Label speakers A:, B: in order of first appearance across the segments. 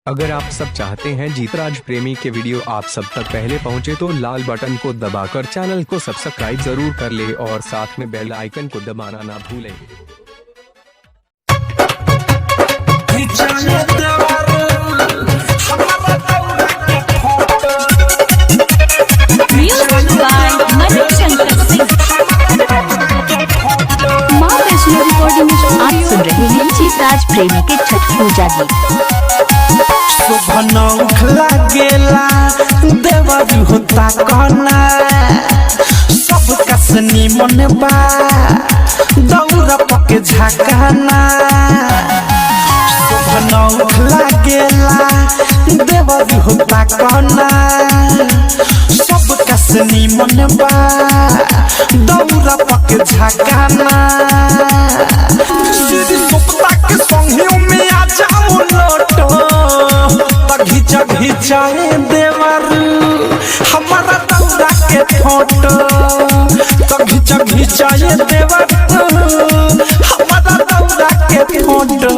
A: अगर आप सब चाहते हैं जीतराज प्रेमी के वीडियो आप सब तक पहले पहुंचे तो लाल बटन को दबाकर चैनल को सब्सक्राइब जरूर कर ले और साथ में बेल आइकन को दबाना ना भूलें।
B: आप सुन रहे हैं जीतराज प्रेमी के छठ पूजा गीत।
C: लागेला देवरी होता कहना सब कसनी मन बा दौरा पके झकाना लागेला देवरी होता कहना सब कसनी मन बा दौरा पके झकाना सीधी सुपता के संगे में आ जाओ लोटो घिचा घिचाए देवर हमारा दौरा के फोटो तो घिचा घिचाए देवर हमारा दौरा के फोटो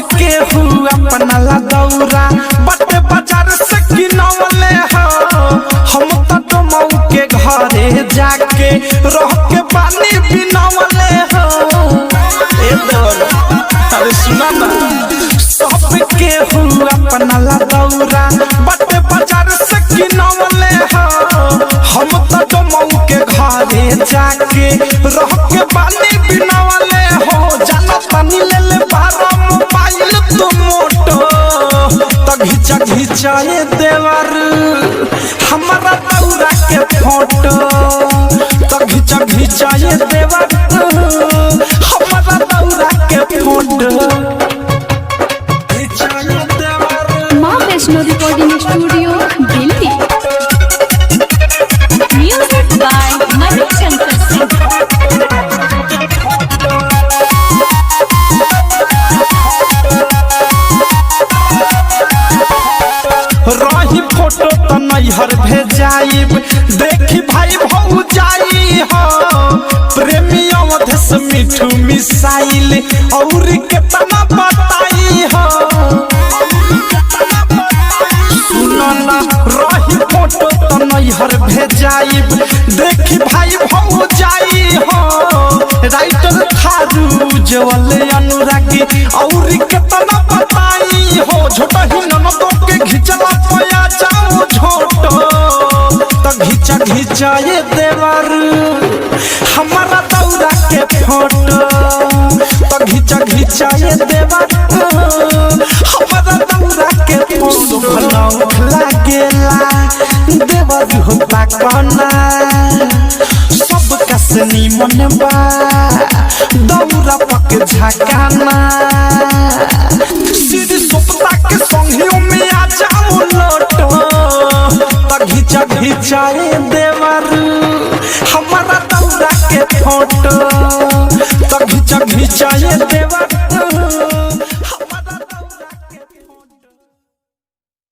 C: अपना ला दौरा बटे बाजार से किनवले हो हम तो मऊ के घरे जाके रह के पानी बिनवले हो ए दौरा अरे सुना ना सब के अपना ला दौरा बटे बाजार से किनवले हो हम तो मऊ के घरे जाके रह के पानी बिनवले हो जाना पानी ले ले बारा मोबाइल तो घिचा घिचाए देवर हमारा दौरा के फोटो तो घिचा घिचाए देवर हमारा दौरा के फोटो
B: माँ Vaishno recording studio Delhi. Music by Manishankar
C: रही फोटो तो नैहर भेजाइब देखी भाई भौ जाई हो प्रेमी अवधेश मिठू मिसाइल और कितना बताई हो सुनो ना रही फोटो तो नैहर भेजाइब देखी भाई भौ जाई हो राइटर थारू जवल अनुरागी और कितना बताई हो छोटा ही ननदों के घिचला पया जाओ झोटो तो घिचा घिचाए देवर हमारा दौरा के फोटो तो घिचा घिचाए देवर हमारा दौरा के फोटो लागेला देवर होता कहना सब कसनी मन बा दौरा पके झकाना सीधी सुपता के संगे में आ जाओ लोटो तो घिचा घिचाए देवर हमारा दौरा के फोटो तो घिचा घिचाए देवर